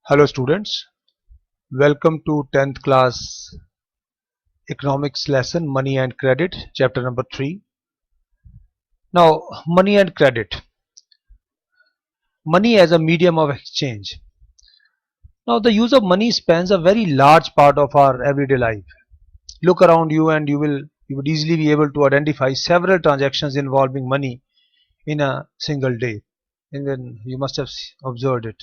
Hello students, welcome to 10th class economics lesson Money and Credit, chapter number 3. Now, money and credit. Money as a medium of exchange. Now, the use of money spans a very large part of our everyday life. Look around you and you would easily be able to identify several transactions involving money in a single day. And then you must have observed it.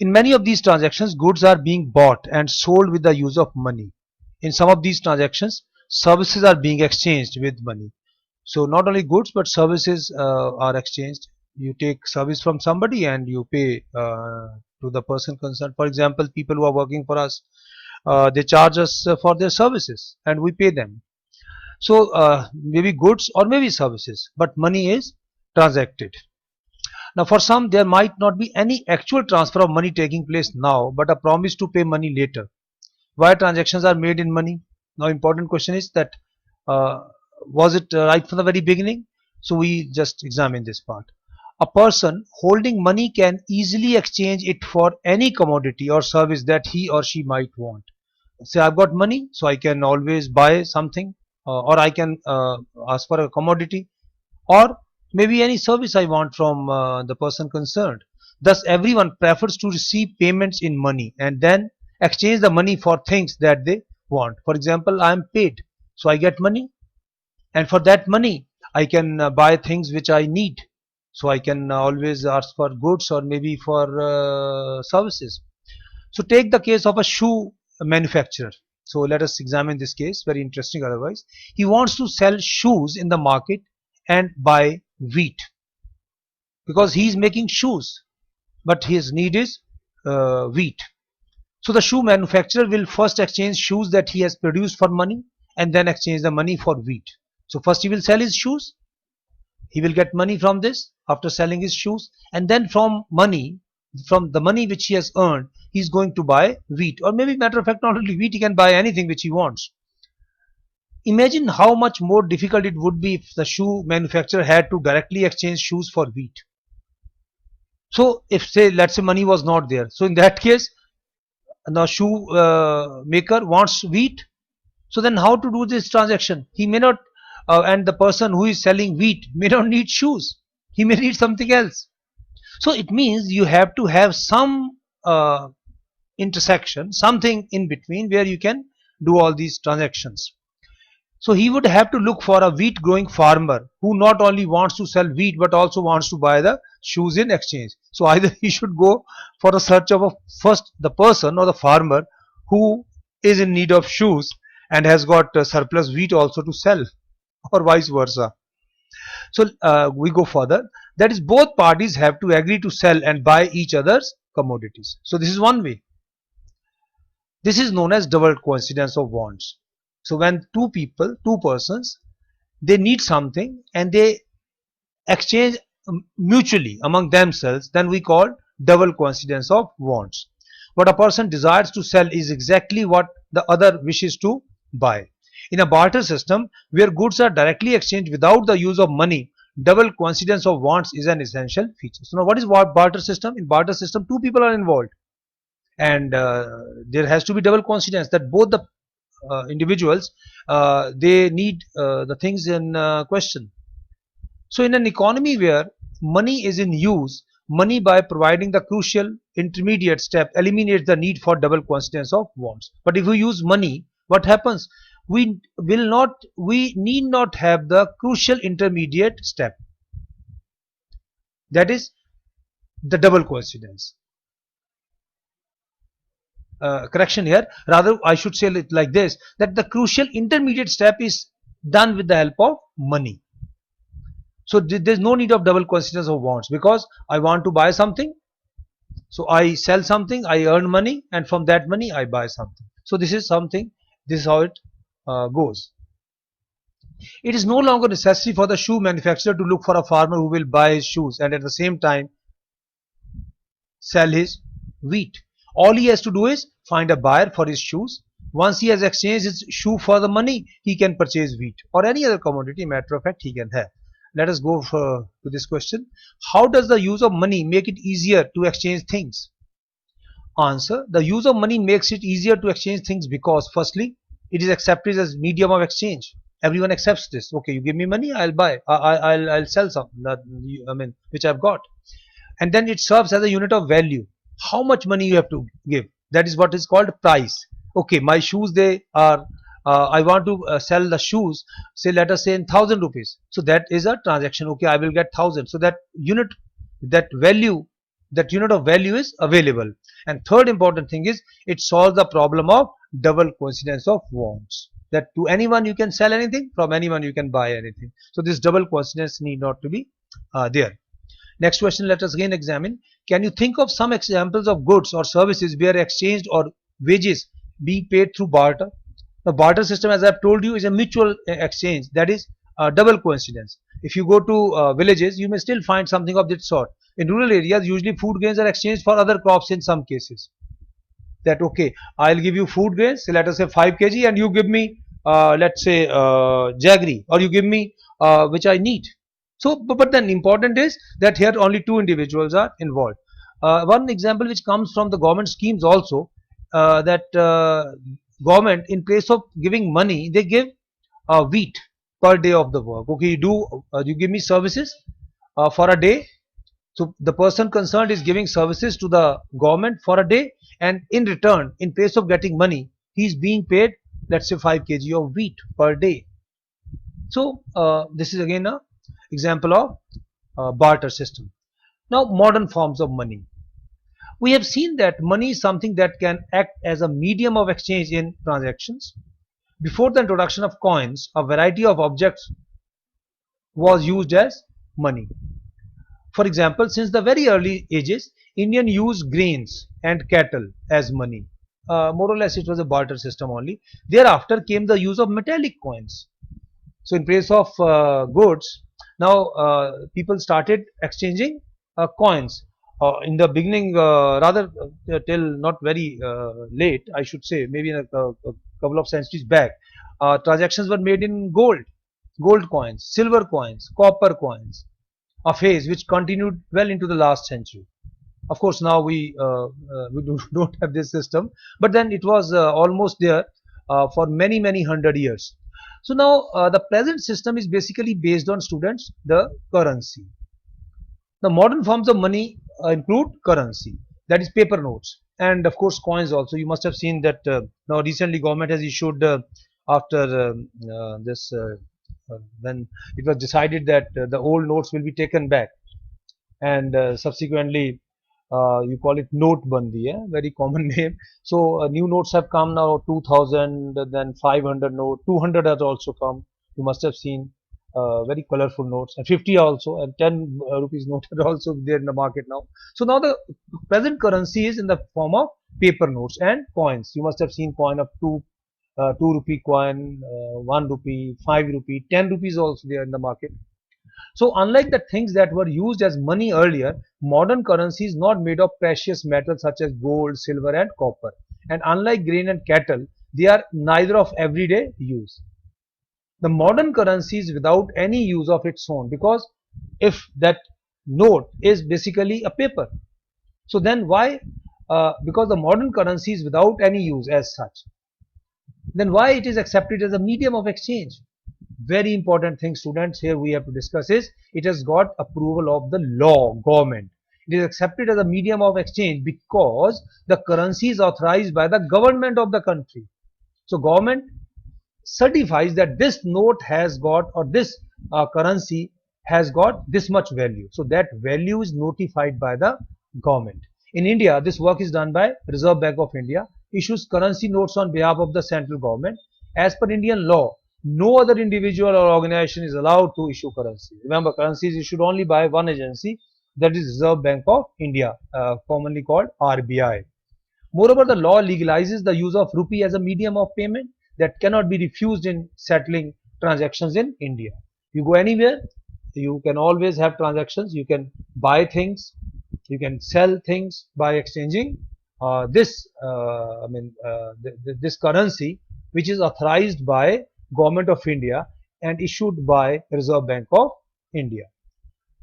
In many of these transactions, goods are being bought and sold with the use of money. In some of these transactions, services are being exchanged with money. So not only goods but services are exchanged. You take service from somebody and you pay to the person concerned. For example, people who are working for us, they charge us for their services and we pay them. So maybe goods or maybe services, but money is transacted. Now, for some, there might not be any actual transfer of money taking place now, but a promise to pay money later. Why transactions are made in money? Now, important question is that uh, was it right from the very beginning? So we just examine this part. A person holding money can easily exchange it for any commodity or service that he or she might want. Say I've got money, so I can always buy something, or I can ask for a commodity, or maybe any service I want from the person concerned. Thus, everyone prefers to receive payments in money and then exchange the money for things that they want. For example, I am paid, so I get money, and for that money, I can buy things which I need. So I can always ask for goods or maybe for services. So take the case of a shoe manufacturer. So let us examine this case, very interesting otherwise. He wants to sell shoes in the market and buy wheat because he is making shoes, but his need is wheat. So the shoe manufacturer will first exchange shoes that he has produced for money and then exchange the money for wheat. So first he will sell his shoes, he will get money from this after selling his shoes, and then from the money which he has earned, he is going to buy wheat, or maybe matter of fact not only wheat, he can buy anything which he wants. Imagine how much more difficult it would be if the shoe manufacturer had to directly exchange shoes for wheat. So if say let's say money was not there, so in that case the shoe maker wants wheat, so then how to do this transaction? He may not, and the person who is selling wheat may not need shoes, he may need something else. So it means you have to have some intersection, something in between where you can do all these transactions. So he would have to look for a wheat growing farmer who not only wants to sell wheat but also wants to buy the shoes in exchange. So either he should go for the search of first the person or the farmer who is in need of shoes and has got surplus wheat also to sell, or vice versa. So we go further. That is, both parties have to agree to sell and buy each other's commodities. So this is one way. This is known as double coincidence of wants. So when two persons, they need something and they exchange mutually among themselves, then we call double coincidence of wants. What a person desires to sell is exactly what the other wishes to buy. In a barter system where goods are directly exchanged without the use of money, double coincidence of wants is an essential feature. So now what is barter system? In barter system, two people are involved, and there has to be double coincidence that both the individuals, they need the things in question. So in an economy where money is in use, money by providing the crucial intermediate step eliminates the need for double coincidence of wants. But if we use money, what happens? We need not have the crucial intermediate step. That is the double coincidence. Correction here, rather I should say it like this, that the crucial intermediate step is done with the help of money. So there's no need of double coincidence of wants, because I want to buy something, so I sell something, I earn money, and from that money I buy something. So this is something, this is how it goes. It is no longer necessary for the shoe manufacturer to look for a farmer who will buy his shoes and at the same time sell his wheat. All he has to do is find a buyer for his shoes. Once he has exchanged his shoe for the money, he can purchase wheat or any other commodity, matter of fact, he can have. Let us go to this question. How does the use of money make it easier to exchange things? Answer: the use of money makes it easier to exchange things because, firstly, it is accepted as medium of exchange. Everyone accepts this. Okay, you give me money, I'll buy. I'll sell something. Which I've got. And then it serves as a unit of value. How much money you have to give? That is what is called price. Okay, my shoes, they are. I want to sell the shoes. Say, let us say in 1,000 rupees. So that is a transaction. Okay, I will get 1,000. So that unit, that value, that unit of value is available. And third important thing is it solves the problem of double coincidence of wants. That to anyone you can sell anything, from anyone you can buy anything. So this double coincidence need not to be there. Next question, let us again examine. Can you think of some examples of goods or services where exchange or wages be paid through barter? The barter system, as I have told you, is a mutual exchange, that is double coincidence. If you go to villages, you may still find something of that sort. In rural areas, usually food grains are exchanged for other crops in some cases. That okay, I'll give you food grains, so let us say 5 kg, and you give me, let's say, jaggery, or you give me which I need. So, but then important is that here only two individuals are involved. One example which comes from the government schemes also, that government, in place of giving money, they give wheat per day of the work. Okay, you give me services for a day. So the person concerned is giving services to the government for a day, and in return, in place of getting money, he is being paid, let's say, 5 kg of wheat per day. So this is again a example of barter system. Now, modern forms of money. We have seen that money is something that can act as a medium of exchange in transactions. Before the introduction of coins, a variety of objects was used as money. For example, since the very early ages, Indian used grains and cattle as money. More or less, it was a barter system only. Thereafter came the use of metallic coins. So, in place of goods, now people started exchanging coins. In the beginning, rather till not very late, I should say, maybe in a couple of centuries back, transactions were made in gold coins, silver coins, copper coins, a phase which continued well into the last century. Of course, now we don't have this system, but then it was almost there for many hundred years. So now the present system is basically based on, students, the currency. The modern forms of money include currency, that is paper notes, and of course coins also. You must have seen that now recently government has issued, after this when it was decided that the old notes will be taken back, and subsequently you call it note bandi, very common name. So new notes have come now, 2000, then 500 note, 200 has also come. You must have seen very colorful notes, and 50 also, and 10 rupees note are also there in the market now. So now the present currency is in the form of paper notes and coins. You must have seen coin of 2 rupee coin, 1 rupee, 5 rupee, 10 rupees also there in the market. So unlike the things that were used as money earlier, modern currency is not made of precious metals such as gold, silver and copper. And unlike grain and cattle, they are neither of everyday use. The modern currency is without any use of its own, because if that note is basically a paper, so then why, because the modern currency is without any use as such, then why it is accepted as a medium of exchange? Very important thing, students, here we have to discuss is it has got approval of the law, government. It is accepted as a medium of exchange because the currency is authorized by the government of the country. So government certifies that this note has got, or this currency has got this much value. So that value is notified by the government. In India, this work is done by Reserve Bank of India, issues currency notes on behalf of the central government. As per Indian law, no other individual or organization is allowed to issue currency. Remember, currency is issued only by one agency, that is Reserve Bank of India, commonly called RBI. Moreover, the law legalizes the use of rupee as a medium of payment that cannot be refused in settling transactions in India. You go anywhere, you can always have transactions. You can buy things, you can sell things by exchanging this currency, which is authorized by Government of India and issued by Reserve Bank of India.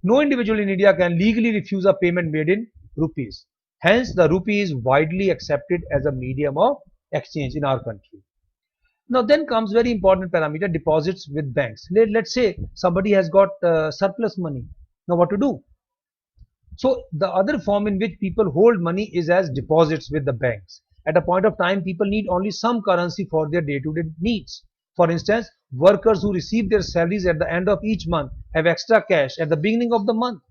No individual in India can legally refuse a payment made in rupees. Hence, the rupee is widely accepted as a medium of exchange in our country. Now, then comes very important parameter, deposits with banks. Let's say somebody has got surplus money. Now, what to do? So the other form in which people hold money is as deposits with the banks. At a point of time, people need only some currency for their day-to-day needs. For instance, workers who receive their salaries at the end of each month have extra cash at the beginning of the month.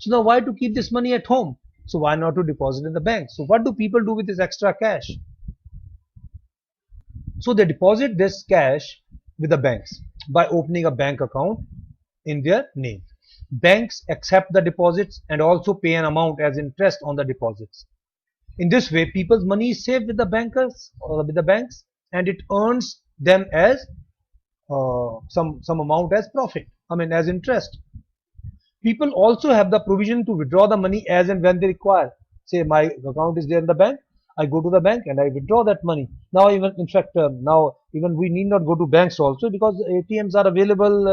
So now why to keep this money at home? So why not to deposit in the bank? So what do people do with this extra cash? So they deposit this cash with the banks by opening a bank account in their name. Banks accept the deposits and also pay an amount as interest on the deposits. In this way, people's money is saved with the bankers or with the banks, and it earns them as some amount as profit. I mean, as interest. People also have the provision to withdraw the money as and when they require. Say my account is there in the bank, I go to the bank and I withdraw that money. Now even in fact now even we need not go to banks also, because ATMs are available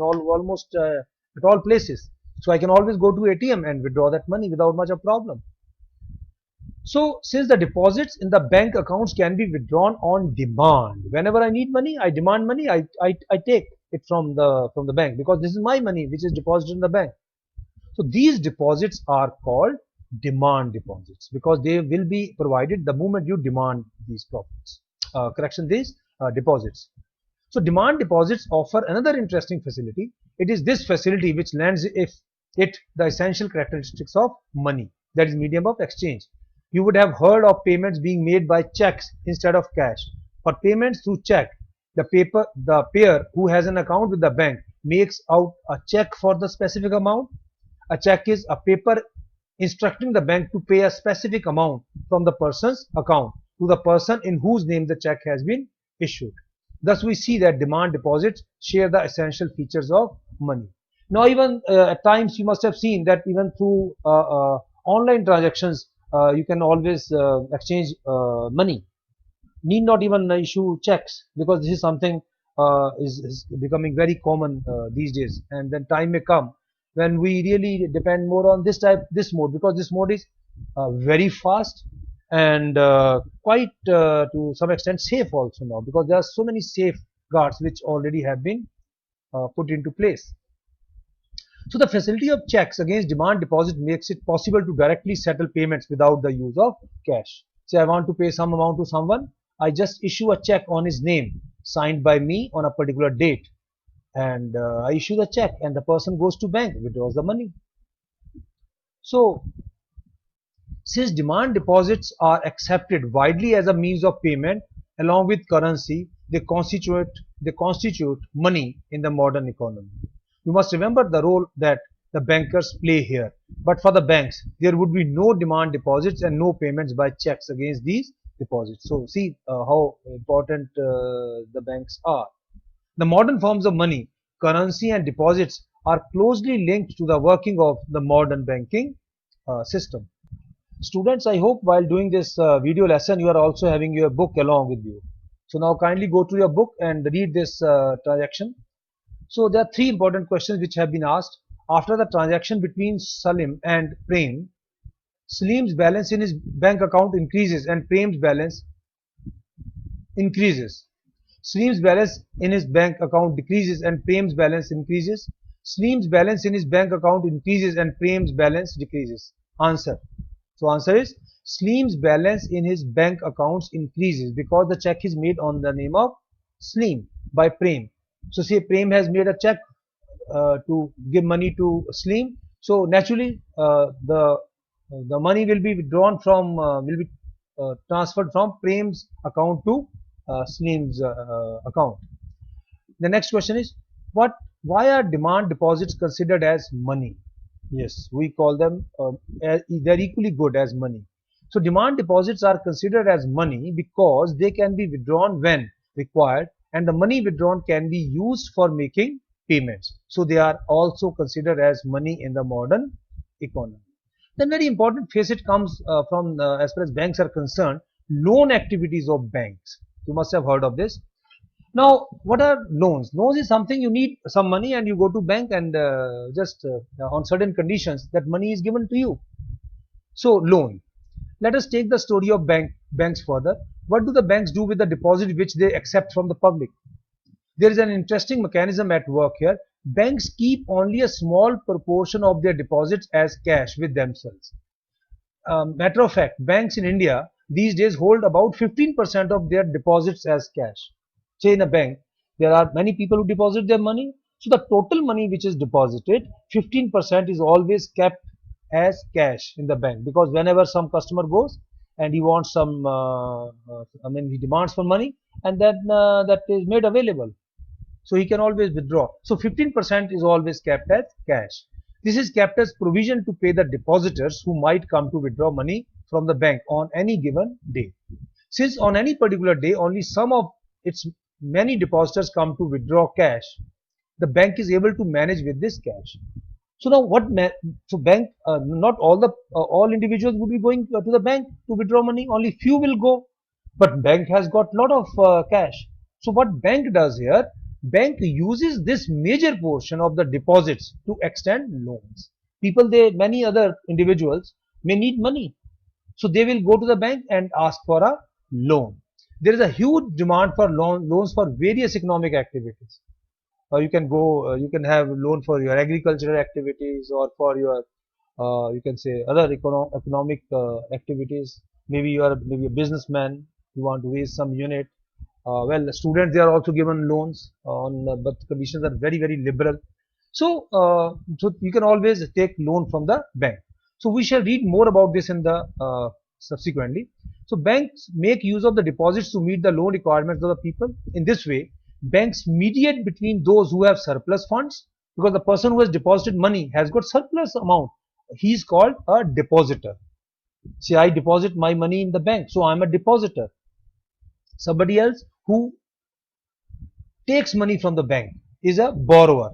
almost at all places. So I can always go to ATM and withdraw that money without much of problem. So since the deposits in the bank accounts can be withdrawn on demand, whenever I need money, I demand money, I take it from the bank, because this is my money which is deposited in the bank. So these deposits are called demand deposits because they will be provided the moment you demand these profits. These deposits. So demand deposits offer another interesting facility. It is this facility which lends it the essential characteristics of money, that is medium of exchange. You would have heard of payments being made by checks instead of cash. For payments through check, the payer who has an account with the bank makes out a check for the specific amount. A check is a paper instructing the bank to pay a specific amount from the person's account to the person in whose name the check has been issued. Thus, we see that demand deposits share the essential features of money. Now, even at times you must have seen that even through online transactions, you can always exchange money. Need not even issue checks, because this is something is becoming very common these days. And then time may come when we really depend more on this mode, because this mode is very fast and quite to some extent safe also now, because there are so many safeguards which already have been put into place. So the facility of checks against demand deposit makes it possible to directly settle payments without the use of cash. Say I want to pay some amount to someone, I just issue a check on his name signed by me on a particular date, and I issue the check and the person goes to bank, withdraws the money. So since demand deposits are accepted widely as a means of payment along with currency, they constitute money in the modern economy. You must remember the role that the bankers play here. But for the banks, there would be no demand deposits and no payments by checks against these deposits. So see how important the banks are. The modern forms of money, currency and deposits are closely linked to the working of the modern banking system. Students, I hope while doing this video lesson, you are also having your book along with you. So now kindly go to your book and read this transaction. So there are three important questions which have been asked. After the transaction between Salim and Prem, Salim's balance in his bank account increases and Prem's balance increases. Salim's balance in his bank account decreases and Prem's balance increases. Salim's balance in his bank account increases and Prem's balance decreases. Answer. So answer is Salim's balance in his bank accounts increases because the check is made on the name of Salim by Prem. So say Prem has made a check to give money to Salim. So naturally the money will be withdrawn from will be transferred from Prem's account to Salim's account. The next question is why are demand deposits considered as money? Yes, we call them they're equally good as money. So demand deposits are considered as money because they can be withdrawn when required, and the money withdrawn can be used for making payments. So they are also considered as money in the modern economy. Then very important facet comes from as far as banks are concerned, loan activities of banks. You must have heard of this. Now, what are loans? Loans is something you need some money and you go to bank and just on certain conditions that money is given to you. So loan. Let us take the story of banks further. What do the banks do with the deposit which they accept from the public? There is an interesting mechanism at work here. Banks keep only a small proportion of their deposits as cash with themselves. Matter of fact, banks in India these days hold about 15% of their deposits as cash. Say in a bank, there are many people who deposit their money. So the total money which is deposited, 15% is always kept as cash in the bank, because whenever some customer goes and he wants some, he demands for money, and then that is made available. So he can always withdraw. So 15% is always kept as cash. This is kept as provision to pay the depositors who might come to withdraw money from the bank on any given day. Since on any particular day only some of its many depositors come to withdraw cash, the bank is able to manage with this cash. So now so bank, not all the all individuals would be going to the bank to withdraw money. Only few will go, but bank has got lot of cash. So what bank does here? Bank uses this major portion of the deposits to extend loans. Many other individuals may need money, so they will go to the bank and ask for a loan. There is a huge demand for loans for various economic activities. You can go, you can have loan for your agricultural activities, or for your, you can say, other economic activities. Maybe you are maybe a businessman, you want to raise some unit. Well, the students, they are also given loans on, but the conditions are very, very liberal. So you can always take loan from the bank. So we shall read more about this in the subsequently. So banks make use of the deposits to meet the loan requirements of the people. In this way, banks mediate between those who have surplus funds, because the person who has deposited money has got surplus amount. He is called a depositor. See, I deposit my money in the bank, so I am a depositor. Somebody else who takes money from the bank is a borrower.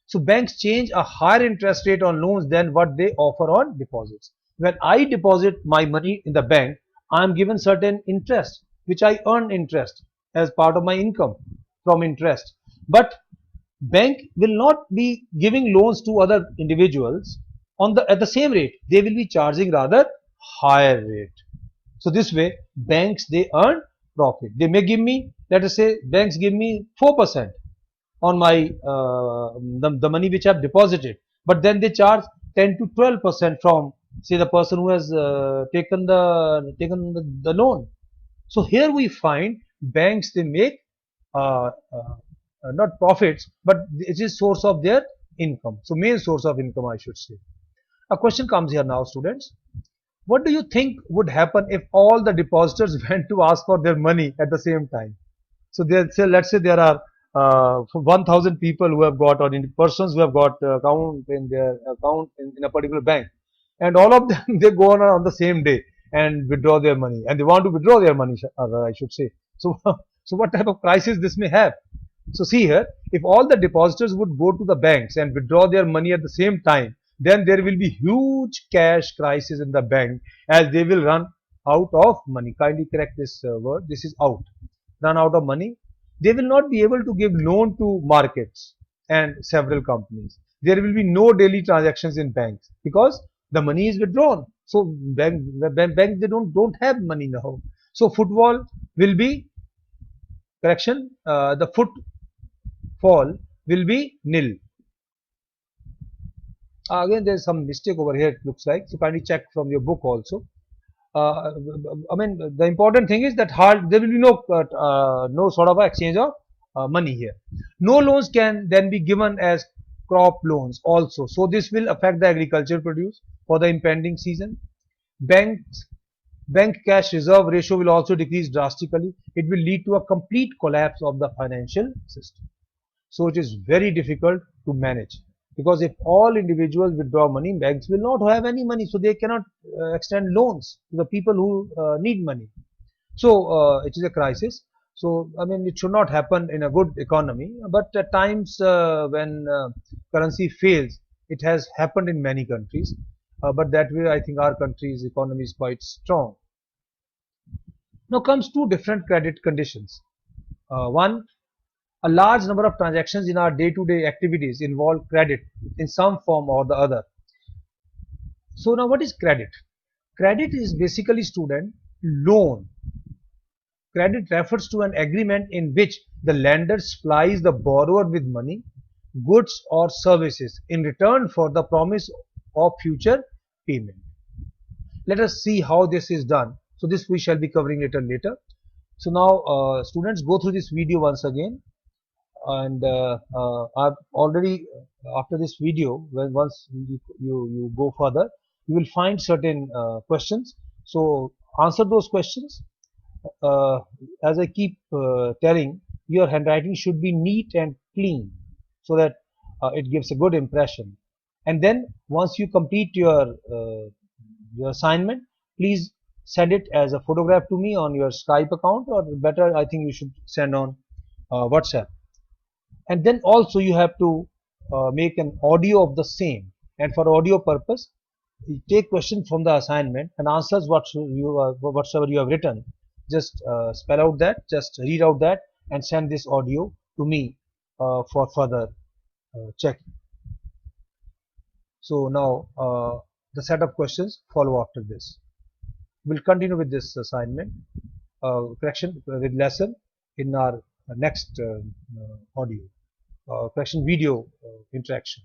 So banks change a higher interest rate on loans than what they offer on deposits. When I deposit my money in the bank, I am given certain interest, which I earn interest as part of my income from interest. But bank will not be giving loans to other individuals on the at the same rate. They will be charging rather higher rate. So this way, banks, they earn profit. They may give me, let us say, banks give me 4% on my the money which I have deposited, but then they charge 10 to 12% from, say, the person who has taken the loan. So here we find banks, they make not profits, but it is source of their income. So main source of income, I should say. A question comes here now, students. What do you think would happen if all the depositors went to ask for their money at the same time? So let's say there are 1,000 people who have got, or persons who have got account in their account in a particular bank, and all of them they go on the same day and withdraw their money, and they want to withdraw their money, I should say. So, so what type of crisis this may have? So see here, if all the depositors would go to the banks and withdraw their money at the same time, then there will be huge cash crisis in the bank, as they will run out of money. Kindly correct this word. This is out. Run out of money. They will not be able to give loan to markets and several companies. There will be no daily transactions in banks because the money is withdrawn. So bank they don't have money now. So footfall will be, correction, the footfall will be nil. Again, there is some mistake over here, it looks like. So kindly check from your book also. Uh, the important thing is that there will be no sort of exchange of money here. No loans can then be given as crop loans also. So this will affect the agricultural produce for the impending season. Banks Bank cash reserve ratio will also decrease drastically. It will lead to a complete collapse of the financial system. So it is very difficult to manage, because if all individuals withdraw money, banks will not have any money, so they cannot extend loans to the people who need money. So it is a crisis. So it should not happen in a good economy, but at times when currency fails, it has happened in many countries. But that way, I think our country's economy is quite strong. Now comes two different credit conditions. One, a large number of transactions in our day-to-day activities involve credit in some form or the other. So now what is credit? Credit is basically, student, loan. Credit refers to an agreement in which the lender supplies the borrower with money, goods or services in return for the promise of future payment. Let us see how this is done. So this we shall be covering later. So now students, go through this video once again, and I've already, after this video, when once you go further, you will find certain questions. So answer those questions. uh, as I keep telling, your handwriting should be neat and clean so that it gives a good impression. And then once you complete your assignment, please send it as a photograph to me on your Skype account, or better, I think you should send on WhatsApp. And then also you have to make an audio of the same. And for audio purpose, you take question from the assignment and answers whatsoever you have written. Just spell out that, just read out that, and send this audio to me for further checking. So now the set of questions follow after this. We'll continue with this assignment correction with lesson in our next audio correction video interaction.